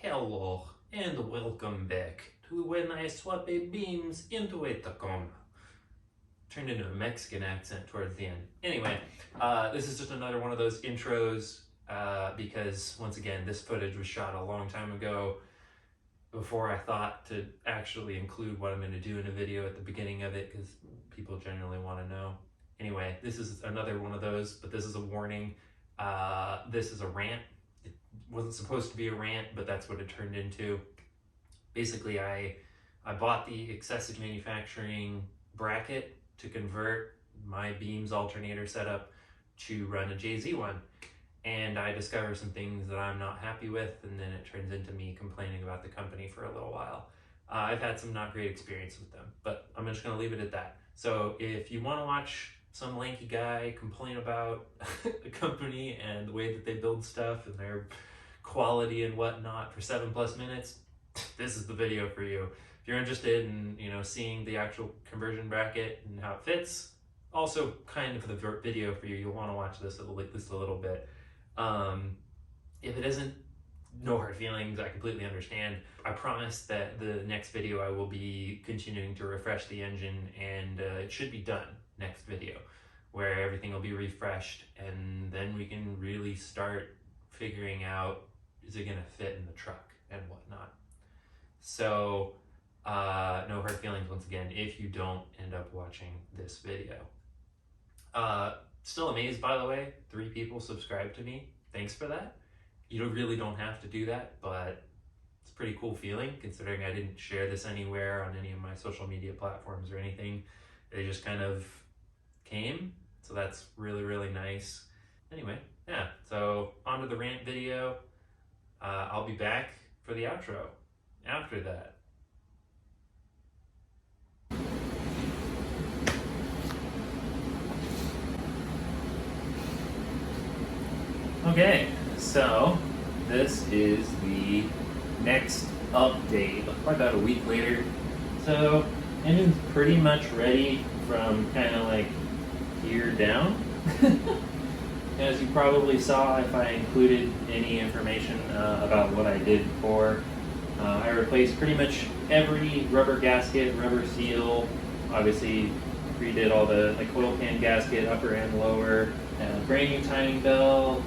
Hello and welcome back to When I Swap a Beams into a Tacoma. Turned into a Mexican accent towards the end. Anyway, this is just another one of those intros because once again, this footage was shot a long time ago before I thought to actually include what I'm going to do in a video at the beginning of it because people generally want to know. Anyway, this is another one of those, but this is a warning. This is a rant. Wasn't supposed to be a rant, but that's what it turned into. Basically, I bought the Xcessive Manufacturing bracket to convert my Beams alternator setup to run a JZ one. And I discovered some things that I'm not happy with, and then it turns into me complaining about the company for a little while. I've had some not great experience with them, but I'm just gonna leave it at that. So if you wanna watch some lanky guy complain about the company and the way that they build stuff and their quality and whatnot for 7+ minutes, this is the video for you. If you're interested in seeing the actual conversion bracket and how it fits, also kind of the video for you. You'll want to watch this at least a little bit. If it isn't, no hard feelings, I completely understand. I promise that the next video I will be continuing to refresh the engine, and it should be done next video where everything will be refreshed, and then we can really start figuring out, is it gonna fit in the truck and whatnot. So no hard feelings once again if you don't end up watching this video. Still amazed, by the way, 3 people subscribed to me. Thanks for that. You really don't have to do that, but it's a pretty cool feeling considering I didn't share this anywhere on any of my social media platforms or anything. They just kind of came, so that's really, really nice. Anyway, yeah, so on to the rant video. I'll be back for the outro after that. Okay, so this is the next update, about a week later. So engine's pretty much ready from kind of like here down. As you probably saw, if I included any information about what I did before, I replaced pretty much every rubber gasket, rubber seal, obviously redid all the oil pan gasket, upper and lower, brand new timing belt,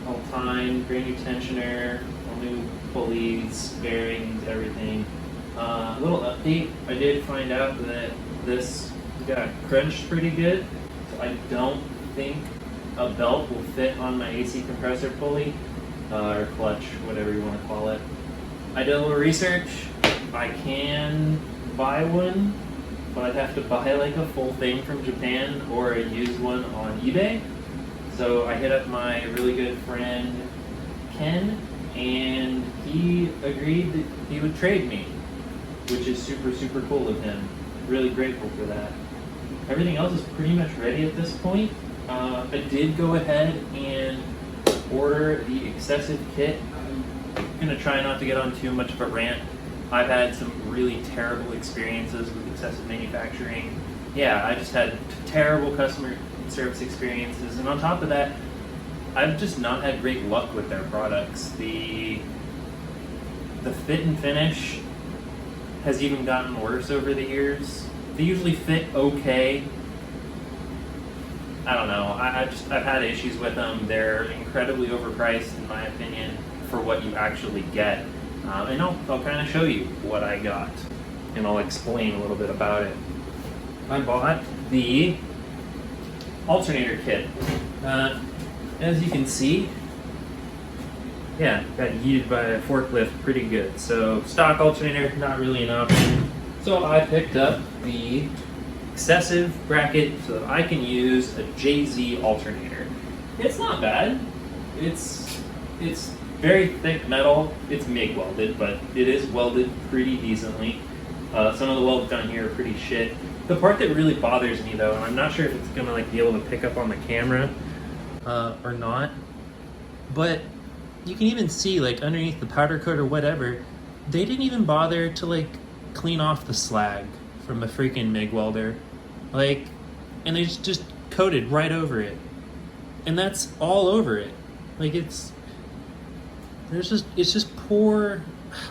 all time, brand new tensioner, all new pulleys, bearings, everything. A little update, I did find out that this got crunched pretty good, so I don't think a belt will fit on my AC compressor pulley, or clutch, whatever you want to call it. I did a little research. I can buy one, but I'd have to buy like a full thing from Japan or a used one on eBay. So I hit up my really good friend Ken, and he agreed that he would trade me, which is super, super cool of him. Really grateful for that. Everything else is pretty much ready at this point. I did go ahead and order the Xcessive kit. I'm gonna try not to get on too much of a rant. I've had some really terrible experiences with Xcessive Manufacturing. Yeah, I just had terrible customer service experiences, and on top of that, I've just not had great luck with their products. The fit and finish has even gotten worse over the years. They usually fit okay. I don't know, I've had issues with them. They're incredibly overpriced in my opinion for what you actually get. And I'll kind of show you what I got, and I'll explain a little bit about it. I bought the alternator kit. As you can see, yeah, got yeeted by a forklift pretty good. So stock alternator, not really an option. So I picked up the Xcessive bracket so that I can use a JZ alternator. It's not bad. It's very thick metal. It's MIG welded, but it is welded pretty decently. Some of the welds down here are pretty shit. The part that really bothers me though, and I'm not sure if it's gonna be able to pick up on the camera or not, but you can even see underneath the powder coat or whatever, they didn't even bother to clean off the slag from a freaking MIG welder. And they just coated right over it. And that's all over it. it's just poor.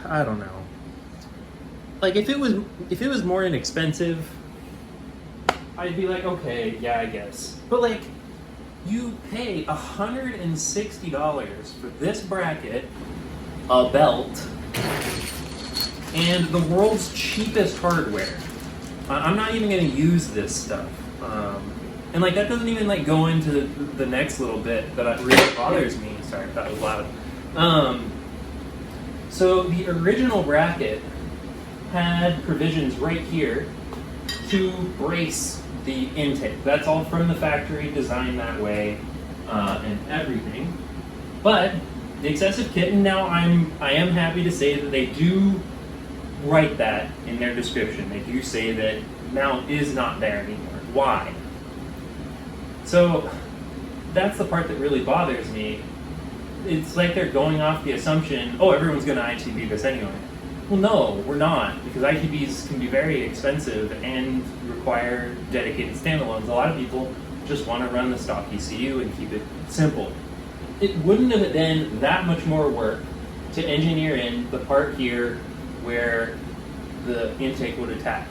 I don't know. Like if it was more inexpensive, I'd be like, okay, yeah, I guess. But like, you pay $160 for this bracket, a belt, and the world's cheapest hardware. I'm not even going to use this stuff. And like that doesn't even like go into the next little bit that really bothers me. Sorry if that was loud. So the original bracket had provisions right here to brace the intake. That's all from the factory, designed that way, and everything. But the Xcessive kit, and now I am happy to say that they do write that in their description. They do say that mount is not there anymore. Why? So that's the part that really bothers me. It's like they're going off the assumption, oh, everyone's going to ITB this anyway. Well, no, we're not, because ITBs can be very expensive and require dedicated standalones. A lot of people just want to run the stock ECU and keep it simple. It wouldn't have been that much more work to engineer in the part here where the intake would attach.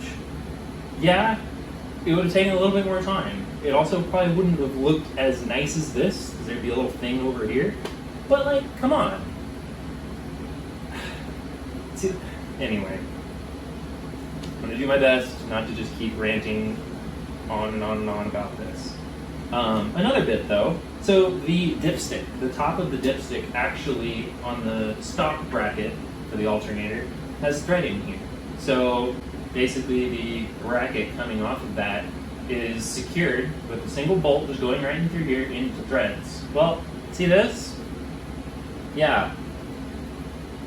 Yeah, it would have taken a little bit more time. It also probably wouldn't have looked as nice as this, because there'd be a little thing over here. But like, come on. See, anyway, I'm gonna do my best not to just keep ranting on and on and on about this. Another bit though, so the dipstick, the top of the dipstick actually on the stock bracket for the alternator has threading here. So basically the bracket coming off of that is secured with a single bolt just going right in through here into threads. Well, see this? Yeah.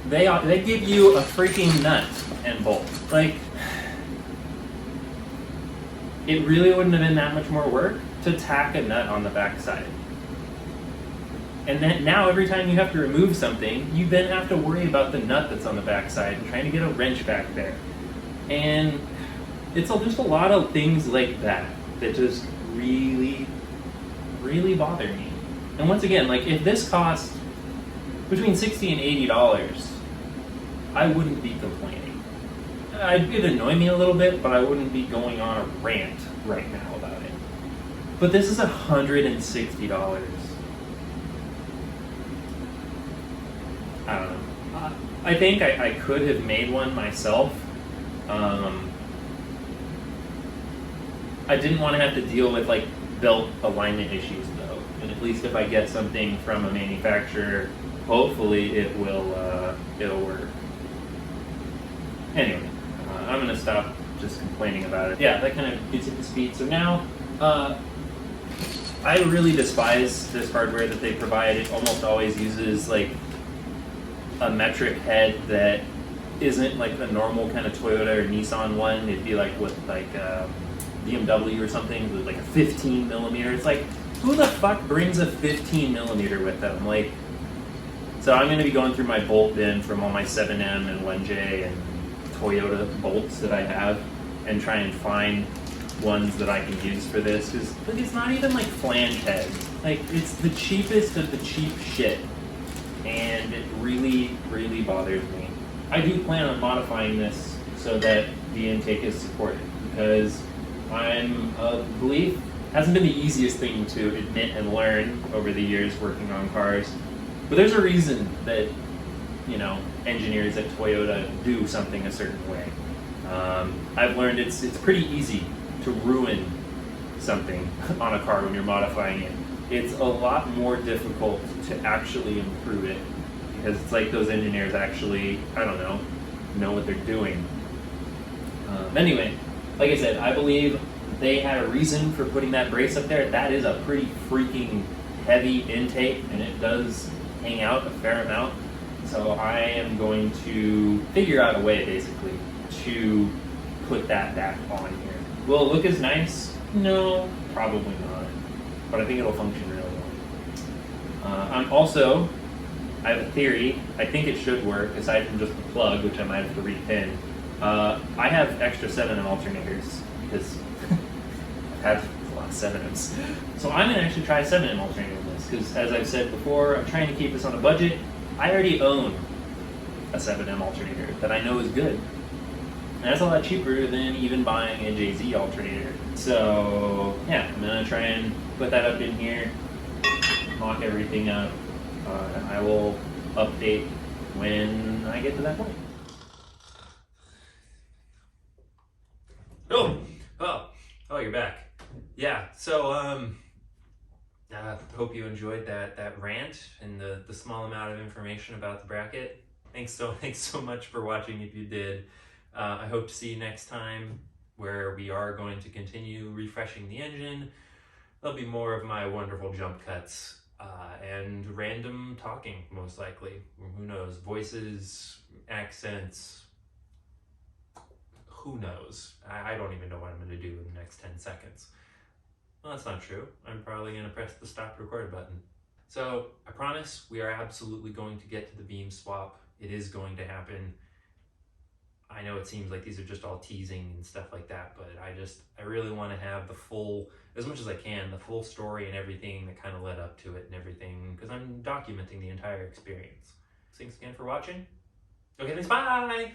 They give you a freaking nut and bolt. Like, it really wouldn't have been that much more work to tack a nut on the back side. And then now every time you have to remove something, you then have to worry about the nut that's on the back side and trying to get a wrench back there. And it's just a lot of things like that that just really, really bother me. And once again, like if this cost between $60 and $80, I wouldn't be complaining. It'd annoy me a little bit, but I wouldn't be going on a rant right now about it. But this is $160. I don't know. I think I could have made one myself. I didn't want to have to deal with like belt alignment issues though. And at least if I get something from a manufacturer, hopefully it will it'll work. Anyway, I'm gonna stop just complaining about it. Yeah, that kind of gets at the speed. So now, I really despise this hardware that they provide. It almost always uses like a metric head that isn't like the normal kind of Toyota or Nissan one. It'd be like with like BMW or something with like a 15 millimeter. It's like, who the fuck brings a 15 millimeter with them? Like, so I'm going to be going through my bolt bin from all my 7M and 1J and Toyota bolts that I have and try and find ones that I can use for this, because like, it's not even like flange head. Like, it's the cheapest of the cheap shit, and it really, really bothers me. I do plan on modifying this so that the intake is supported, because I'm of belief, hasn't been the easiest thing to admit and learn over the years working on cars, but there's a reason that, you know, engineers at Toyota do something a certain way. I've learned it's pretty easy to ruin something on a car when you're modifying it. It's a lot more difficult to actually improve it, because it's like those engineers actually, I don't know what they're doing. Anyway, like I said, I believe they had a reason for putting that brace up there. That is a pretty freaking heavy intake, and it does hang out a fair amount. So I am going to figure out a way, basically, to put that back on here. Will it look as nice? No, probably not. But I think it'll function really well. I have a theory. I think it should work, aside from just the plug, which I might have to repin. I have extra 7M alternators, because I've had a lot of 7Ms. So I'm going to actually try a 7M alternator in this, because as I've said before, I'm trying to keep this on a budget, I already own a 7M alternator that I know is good. And that's a lot cheaper than even buying a JZ alternator. So yeah, I'm gonna try and put that up in here, mock everything up, and I will update when I get to that point. Oh, you're back. Yeah, so hope you enjoyed that rant and the small amount of information about the bracket. Thanks so much for watching if you did. I hope to see you next time, where we are going to continue refreshing the engine. There'll be more of my wonderful jump cuts and random talking, most likely. Who knows? Voices, accents, who knows? I don't even know what I'm going to do in the next 10 seconds. Well, that's not true. I'm probably going to press the stop record button. So I promise we are absolutely going to get to the beam swap. It is going to happen. I know it seems like these are just all teasing and stuff like that, but I really want to have the full, as much as I can, the full story and everything that kind of led up to it and everything, because I'm documenting the entire experience. Thanks again for watching. Okay, thanks, bye!